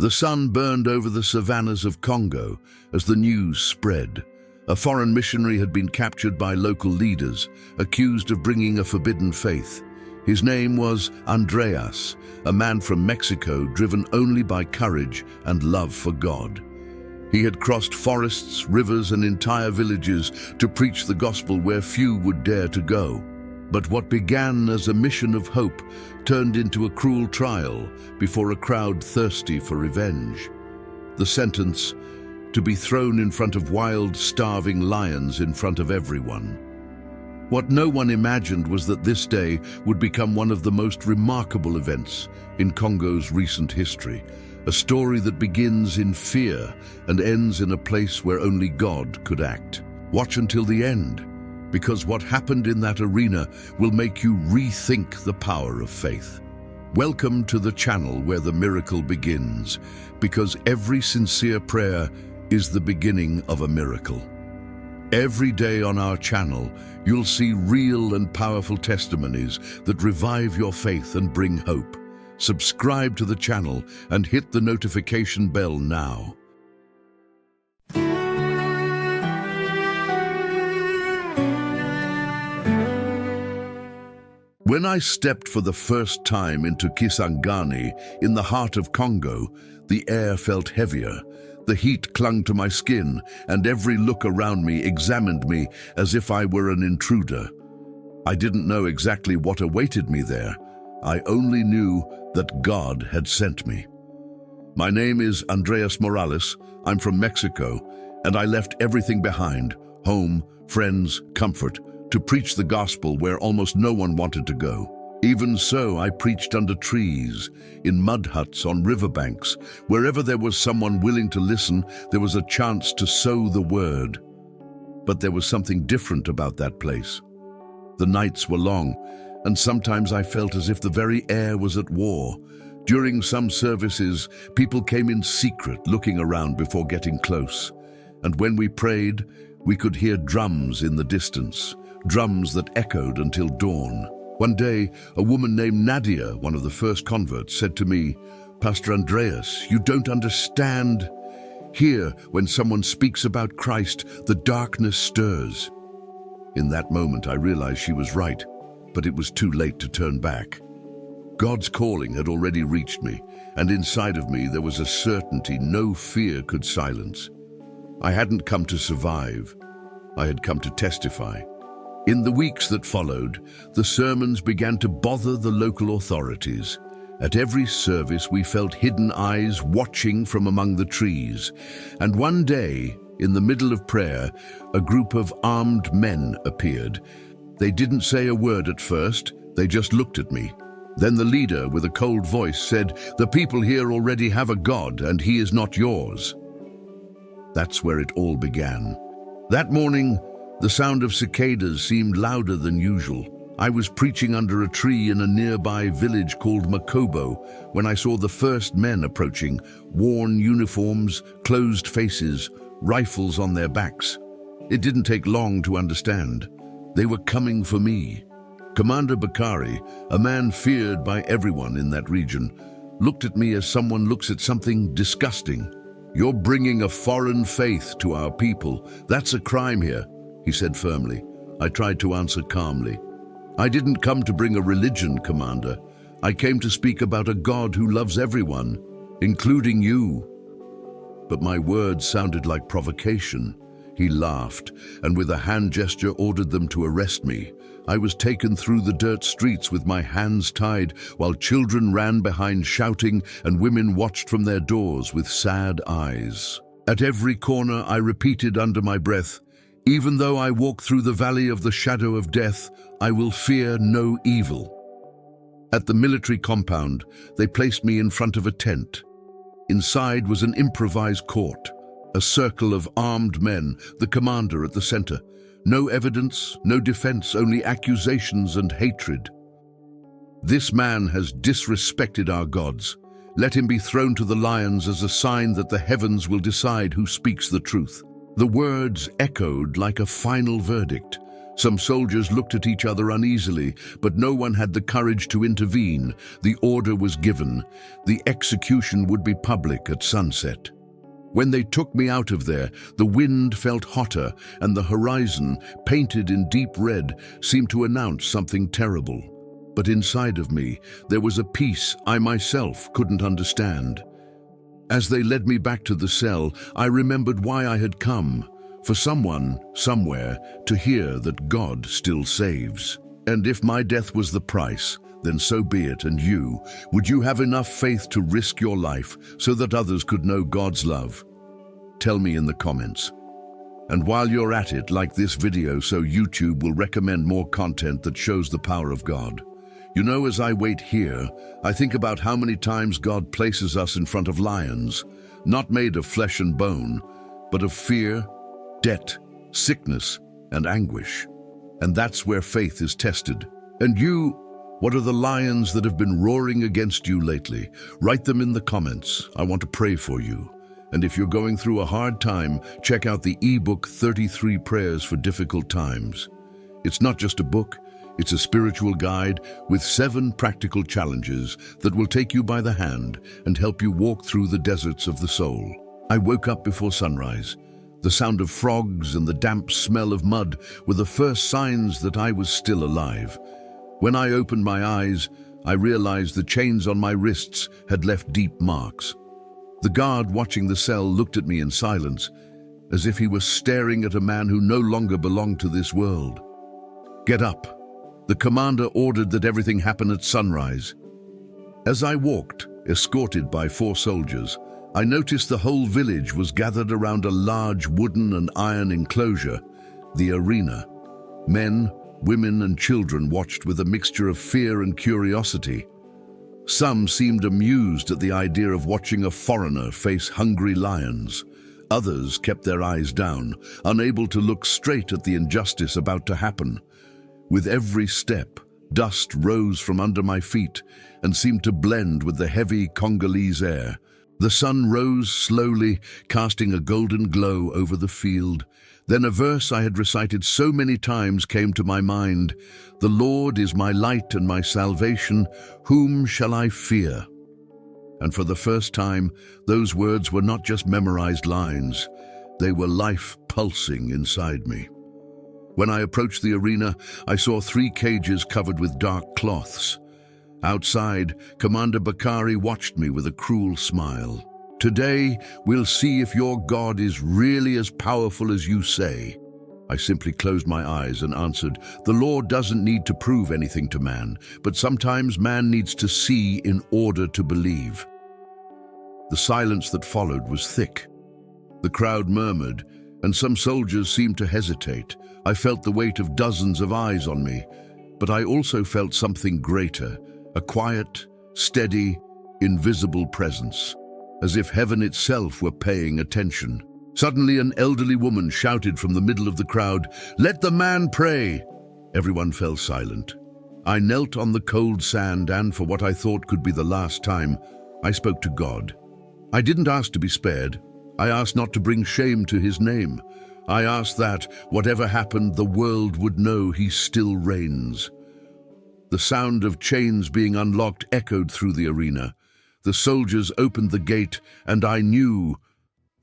The sun burned over the savannas of Congo as the news spread. A foreign missionary had been captured by local leaders, accused of bringing a forbidden faith. His name was Andreas, a man from Mexico driven only by courage and love for God. He had crossed forests, rivers, and entire villages to preach the gospel where few would dare to go. But what began as a mission of hope turned into a cruel trial before a crowd thirsty for revenge. The sentence: to be thrown in front of wild, starving lions in front of everyone. What no one imagined was that this day would become one of the most remarkable events in Congo's recent history, a story that begins in fear and ends in a place where only God could act. Watch until the end, because what happened in that arena will make you rethink the power of faith. Welcome to the channel where the miracle begins, because every sincere prayer is the beginning of a miracle. Every day on our channel, you'll see real and powerful testimonies that revive your faith and bring hope. Subscribe to the channel and hit the notification bell now. When I stepped for the first time into Kisangani, in the heart of Congo, the air felt heavier. The heat clung to my skin, and every look around me examined me as if I were an intruder. I didn't know exactly what awaited me there. I only knew that God had sent me. My name is Andreas Morales. I'm from Mexico, and I left everything behind: home, friends, comfort, to preach the gospel where almost no one wanted to go. Even so, I preached under trees, in mud huts, on riverbanks. Wherever there was someone willing to listen, there was a chance to sow the word. But there was something different about that place. The nights were long, and sometimes I felt as if the very air was at war. During some services, people came in secret, looking around before getting close. And when we prayed, we could hear drums in the distance, drums that echoed until dawn. One day, a woman named Nadia, one of the first converts, said to me, "Pastor Andreas, you don't understand. Here, when someone speaks about Christ, the darkness stirs." In that moment, I realized she was right, but it was too late to turn back. God's calling had already reached me, and inside of me there was a certainty no fear could silence. I hadn't come to survive. I had come to testify. In the weeks that followed, the sermons began to bother the local authorities. At every service, we felt hidden eyes watching from among the trees. And one day, in the middle of prayer, a group of armed men appeared. They didn't say a word at first, they just looked at me. Then the leader, with a cold voice, said, "The people here already have a God, and he is not yours." That's where it all began. That morning, the sound of cicadas seemed louder than usual. I was preaching under a tree in a nearby village called Makobo when I saw the first men approaching, worn uniforms, closed faces, rifles on their backs. It didn't take long to understand. They were coming for me. Commander Bakari, a man feared by everyone in that region, looked at me as someone looks at something disgusting. "You're bringing a foreign faith to our people. That's a crime here," he said firmly. I tried to answer calmly. "I didn't come to bring a religion, Commander. I came to speak about a God who loves everyone, including you." But my words sounded like provocation. He laughed, and with a hand gesture ordered them to arrest me. I was taken through the dirt streets with my hands tied, while children ran behind shouting and women watched from their doors with sad eyes. At every corner I repeated under my breath, "Even though I walk through the valley of the shadow of death, I will fear no evil." At the military compound, they placed me in front of a tent. Inside was an improvised court, a circle of armed men, the commander at the center. No evidence, no defense, only accusations and hatred. "This man has disrespected our gods. Let him be thrown to the lions as a sign that the heavens will decide who speaks the truth." The words echoed like a final verdict. Some soldiers looked at each other uneasily, but no one had the courage to intervene. The order was given. The execution would be public at sunset. When they took me out of there, the wind felt hotter, and the horizon, painted in deep red, seemed to announce something terrible. But inside of me, there was a peace I myself couldn't understand. As they led me back to the cell, I remembered why I had come. For someone, somewhere, to hear that God still saves. And if my death was the price, then so be it. And you, would you have enough faith to risk your life so that others could know God's love? Tell me in the comments. And while you're at it, like this video so YouTube will recommend more content that shows the power of God. You know, as I wait here, I think about how many times God places us in front of lions, not made of flesh and bone, but of fear, debt, sickness, and anguish. And that's where faith is tested. And you, what are the lions that have been roaring against you lately? Write them in the comments. I want to pray for you. And if you're going through a hard time, check out the eBook 33 Prayers for Difficult Times. It's not just a book, it's a spiritual guide with 7 practical challenges that will take you by the hand and help you walk through the deserts of the soul. I woke up before sunrise. The sound of frogs and the damp smell of mud were the first signs that I was still alive. When I opened my eyes, I realized the chains on my wrists had left deep marks. The guard watching the cell looked at me in silence, as if he was staring at a man who no longer belonged to this world. "Get up." The commander ordered that everything happen at sunrise. As I walked, escorted by 4 soldiers, I noticed the whole village was gathered around a large wooden and iron enclosure, the arena. Men, women, and children watched with a mixture of fear and curiosity. Some seemed amused at the idea of watching a foreigner face hungry lions. Others kept their eyes down, unable to look straight at the injustice about to happen. With every step, dust rose from under my feet and seemed to blend with the heavy Congolese air. The sun rose slowly, casting a golden glow over the field. Then a verse I had recited so many times came to my mind. "The Lord is my light and my salvation. Whom shall I fear?" And for the first time, those words were not just memorized lines. They were life pulsing inside me. When I approached the arena, I saw 3 cages covered with dark cloths. Outside, Commander Bakari watched me with a cruel smile. "Today, we'll see if your God is really as powerful as you say." I simply closed my eyes and answered, "The Lord doesn't need to prove anything to man, but sometimes man needs to see in order to believe." The silence that followed was thick. The crowd murmured, and some soldiers seemed to hesitate. I felt the weight of dozens of eyes on me, but I also felt something greater. A quiet, steady, invisible presence, as if heaven itself were paying attention. Suddenly, an elderly woman shouted from the middle of the crowd, "Let the man pray!" Everyone fell silent. I knelt on the cold sand and, for what I thought could be the last time, I spoke to God. I didn't ask to be spared. I asked not to bring shame to his name. I asked that, whatever happened, the world would know he still reigns. The sound of chains being unlocked echoed through the arena. The soldiers opened the gate, and I knew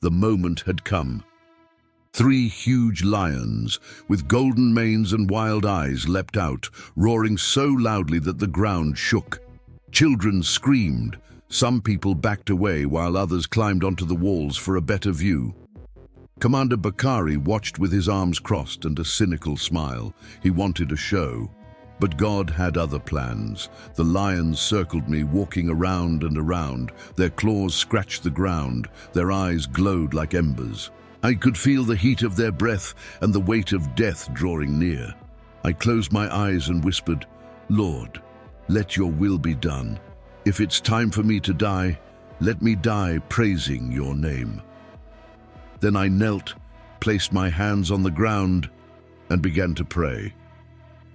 the moment had come. 3 huge lions, with golden manes and wild eyes, leapt out, roaring so loudly that the ground shook. Children screamed. Some people backed away while others climbed onto the walls for a better view. Commander Bakari watched with his arms crossed and a cynical smile. He wanted a show. But God had other plans. The lions circled me, walking around and around. Their claws scratched the ground. Their eyes glowed like embers. I could feel the heat of their breath and the weight of death drawing near. I closed my eyes and whispered, "Lord, let your will be done. If it's time for me to die, let me die praising your name." Then I knelt, placed my hands on the ground, and began to pray.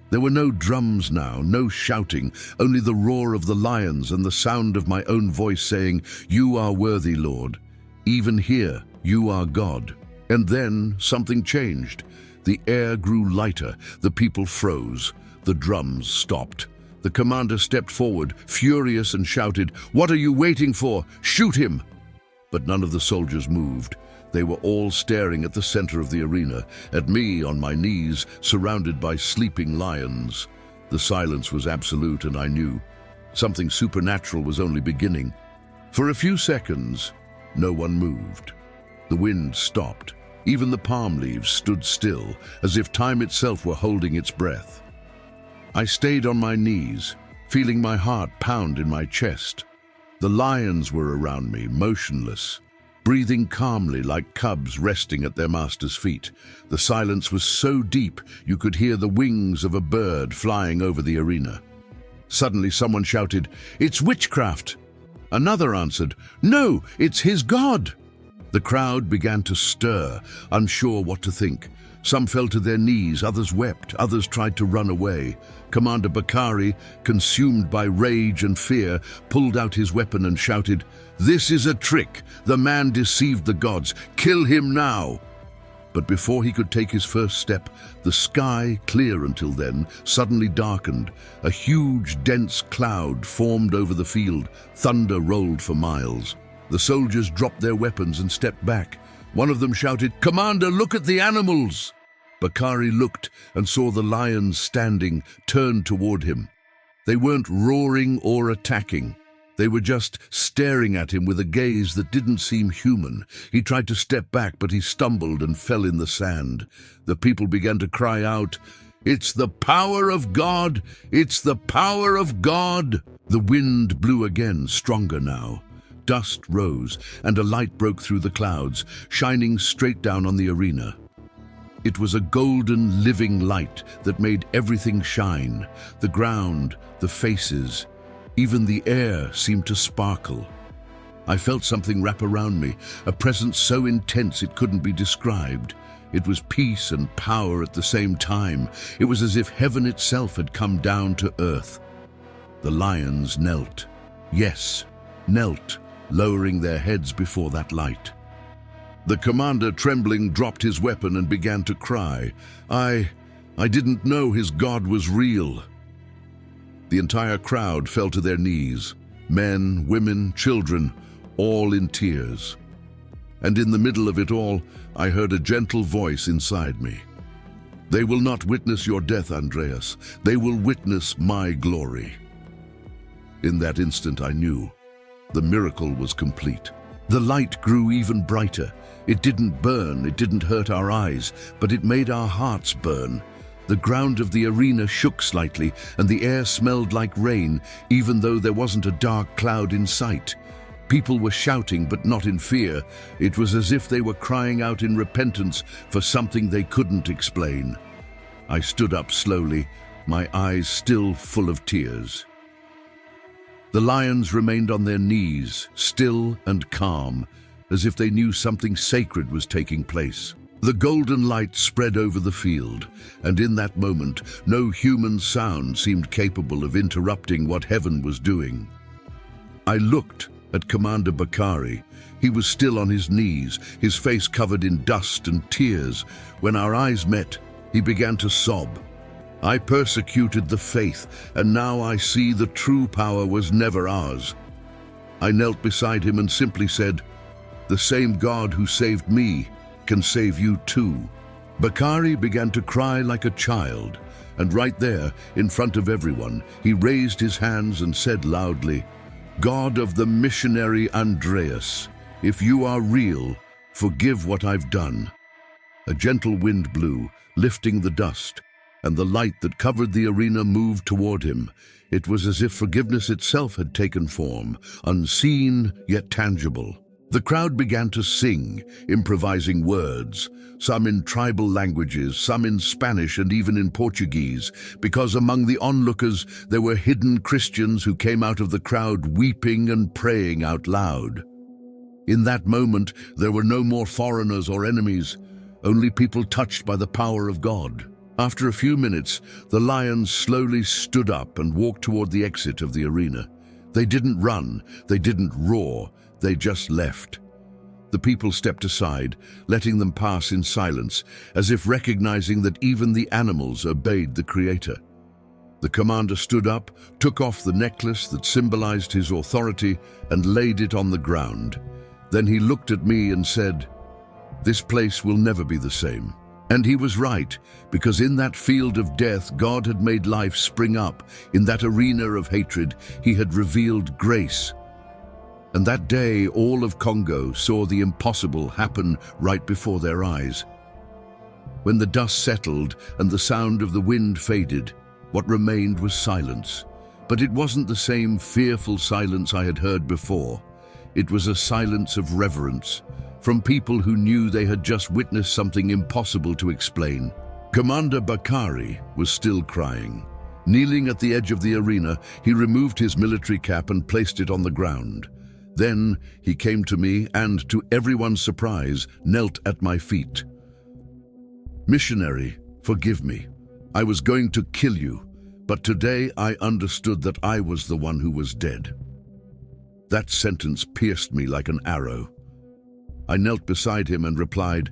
There were no drums now, no shouting, only the roar of the lions and the sound of my own voice saying, "You are worthy, Lord. Even here, you are God." And then something changed. The air grew lighter, the people froze, the drums stopped. The commander stepped forward, furious, and shouted, "What are you waiting for? Shoot him!" But none of the soldiers moved. They were all staring at the center of the arena, at me on my knees, surrounded by sleeping lions. The silence was absolute, and I knew something supernatural was only beginning. For a few seconds, no one moved. The wind stopped. Even the palm leaves stood still, as if time itself were holding its breath. I stayed on my knees, feeling my heart pound in my chest. The lions were around me, motionless, breathing calmly like cubs resting at their master's feet. The silence was so deep you could hear the wings of a bird flying over the arena. Suddenly someone shouted, "It's witchcraft!" Another answered, "No, it's his god!" The crowd began to stir, unsure what to think. Some fell to their knees, others wept, others tried to run away. Commander Bakari, consumed by rage and fear, pulled out his weapon and shouted, "This is a trick! The man deceived the gods! Kill him now!" But before he could take his first step, the sky, clear until then, suddenly darkened. A huge, dense cloud formed over the field. Thunder rolled for miles. The soldiers dropped their weapons and stepped back. One of them shouted, "Commander, look at the animals!" Bakari looked and saw the lions standing, turned toward him. They weren't roaring or attacking. They were just staring at him with a gaze that didn't seem human. He tried to step back, but he stumbled and fell in the sand. The people began to cry out, "It's the power of God! It's the power of God!" The wind blew again, stronger now. Dust rose, and a light broke through the clouds, shining straight down on the arena. It was a golden, living light that made everything shine. The ground, the faces, even the air seemed to sparkle. I felt something wrap around me, a presence so intense it couldn't be described. It was peace and power at the same time. It was as if heaven itself had come down to earth. The lions knelt. Yes, knelt, lowering their heads before that light. The commander, trembling, dropped his weapon and began to cry. I didn't know his God was real." The entire crowd fell to their knees, men, women, children, all in tears. And in the middle of it all, I heard a gentle voice inside me. "They will not witness your death, Andreas. They will witness my glory." In that instant, I knew the miracle was complete. The light grew even brighter. It didn't burn, it didn't hurt our eyes, but it made our hearts burn. The ground of the arena shook slightly, and the air smelled like rain, even though there wasn't a dark cloud in sight. People were shouting, but not in fear. It was as if they were crying out in repentance for something they couldn't explain. I stood up slowly, my eyes still full of tears. The lions remained on their knees, still and calm, as if they knew something sacred was taking place. The golden light spread over the field, and in that moment, no human sound seemed capable of interrupting what heaven was doing. I looked at Commander Bakari. He was still on his knees, his face covered in dust and tears. When our eyes met, he began to sob. "I persecuted the faith, and now I see the true power was never ours." I knelt beside him and simply said, "The same God who saved me can save you too." Bakari began to cry like a child, and right there, in front of everyone, he raised his hands and said loudly, "God of the missionary Andreas, if you are real, forgive what I've done." A gentle wind blew, lifting the dust, and the light that covered the arena moved toward him. It was as if forgiveness itself had taken form, unseen yet tangible. The crowd began to sing, improvising words, some in tribal languages, some in Spanish and even in Portuguese, because among the onlookers there were hidden Christians who came out of the crowd weeping and praying out loud. In that moment, there were no more foreigners or enemies, only people touched by the power of God. After a few minutes, the lions slowly stood up and walked toward the exit of the arena. They didn't run, they didn't roar, they just left. The people stepped aside, letting them pass in silence, as if recognizing that even the animals obeyed the Creator. The commander stood up, took off the necklace that symbolized his authority, and laid it on the ground. Then he looked at me and said, "This place will never be the same." And he was right, because in that field of death, God had made life spring up. In that arena of hatred, he had revealed grace. And that day, all of Congo saw the impossible happen right before their eyes. When the dust settled and the sound of the wind faded, what remained was silence. But it wasn't the same fearful silence I had heard before. It was a silence of reverence, from people who knew they had just witnessed something impossible to explain. Commander Bakari was still crying. Kneeling at the edge of the arena, he removed his military cap and placed it on the ground. Then he came to me and, to everyone's surprise, knelt at my feet. "Missionary, forgive me. I was going to kill you, but today I understood that I was the one who was dead." That sentence pierced me like an arrow. I knelt beside him and replied,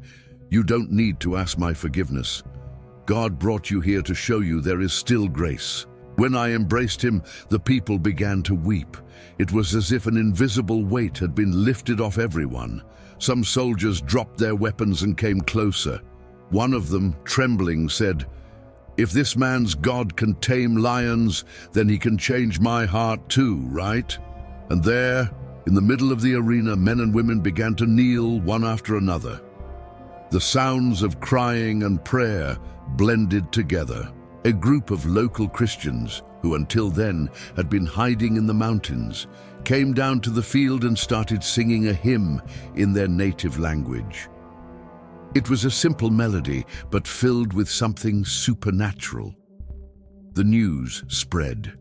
"You don't need to ask my forgiveness. God brought you here to show you there is still grace." When I embraced him, the people began to weep. It was as if an invisible weight had been lifted off everyone. Some soldiers dropped their weapons and came closer. One of them, trembling, said, "If this man's God can tame lions, then he can change my heart too, right?" And there, in the middle of the arena, men and women began to kneel one after another. The sounds of crying and prayer blended together. A group of local Christians, who until then had been hiding in the mountains, came down to the field and started singing a hymn in their native language. It was a simple melody, but filled with something supernatural. The news spread.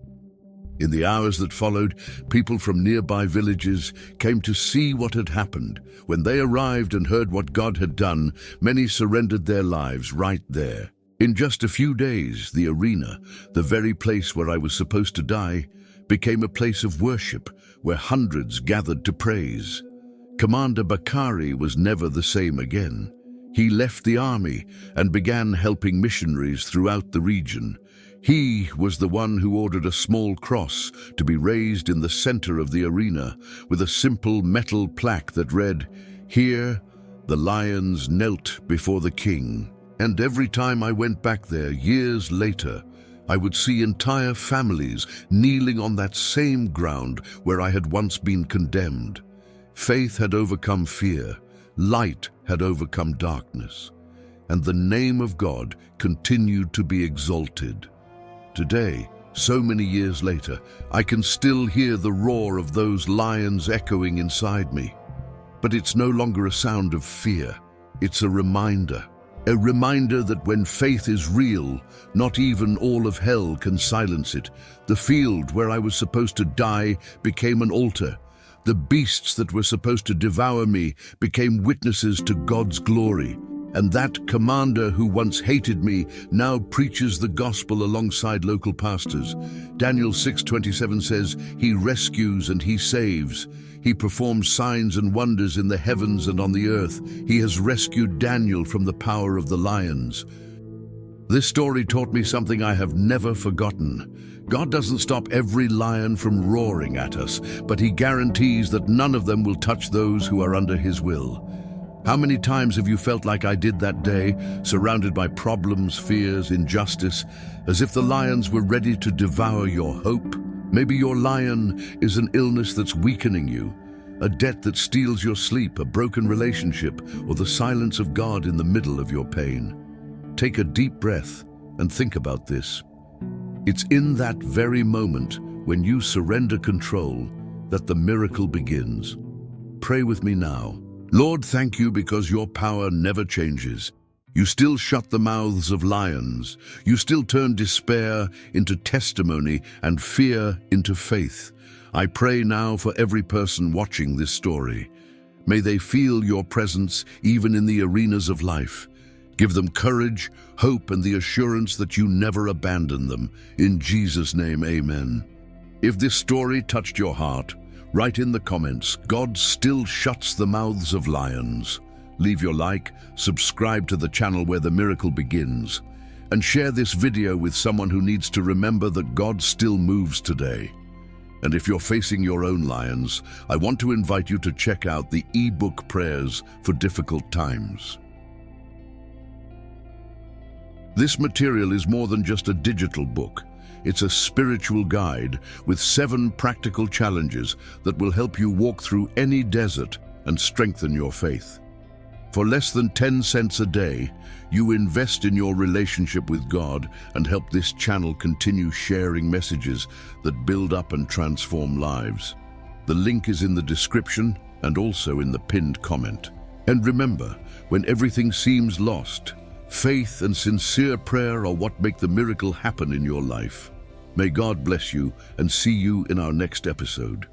In the hours that followed, people from nearby villages came to see what had happened. When they arrived and heard what God had done, many surrendered their lives right there. In just a few days, the arena, the very place where I was supposed to die, became a place of worship where hundreds gathered to praise. Commander Bakari was never the same again. He left the army and began helping missionaries throughout the region. He was the one who ordered a small cross to be raised in the center of the arena with a simple metal plaque that read, "Here the lions knelt before the king." And every time I went back there, years later, I would see entire families kneeling on that same ground where I had once been condemned. Faith had overcome fear, light had overcome darkness, and the name of God continued to be exalted. Today, so many years later, I can still hear the roar of those lions echoing inside me. But it's no longer a sound of fear, it's a reminder that when faith is real, not even all of hell can silence it. The field where I was supposed to die became an altar. The beasts that were supposed to devour me became witnesses to God's glory. And that commander who once hated me now preaches the gospel alongside local pastors. Daniel 6:27 says, "He rescues and he saves. He performs signs and wonders in the heavens and on the earth. He has rescued Daniel from the power of the lions." This story taught me something I have never forgotten. God doesn't stop every lion from roaring at us, but he guarantees that none of them will touch those who are under his will. How many times have you felt like I did that day, surrounded by problems, fears, injustice, as if the lions were ready to devour your hope? Maybe your lion is an illness that's weakening you, a debt that steals your sleep, a broken relationship, or the silence of God in the middle of your pain. Take a deep breath and think about this. It's in that very moment, when you surrender control, that the miracle begins. Pray with me now. Lord, thank you because your power never changes. You still shut the mouths of lions. You still turn despair into testimony and fear into faith. I pray now for every person watching this story. May they feel your presence even in the arenas of life. Give them courage, hope, and the assurance that you never abandon them. In Jesus' name, amen. If this story touched your heart, Write in the comments, God still shuts the mouths of lions. Leave your like, subscribe to the channel where the miracle begins, and share this video with someone who needs to remember that God still moves today. And if you're facing your own lions, I want to invite you to check out the eBook Prayers for Difficult Times. This material is more than just a digital book. It's a spiritual guide with 7 practical challenges that will help you walk through any desert and strengthen your faith. For less than 10 cents a day, you invest in your relationship with God and help this channel continue sharing messages that build up and transform lives. The link is in the description and also in the pinned comment. And remember, when everything seems lost, faith and sincere prayer are what make the miracle happen in your life. May God bless you and see you in our next episode.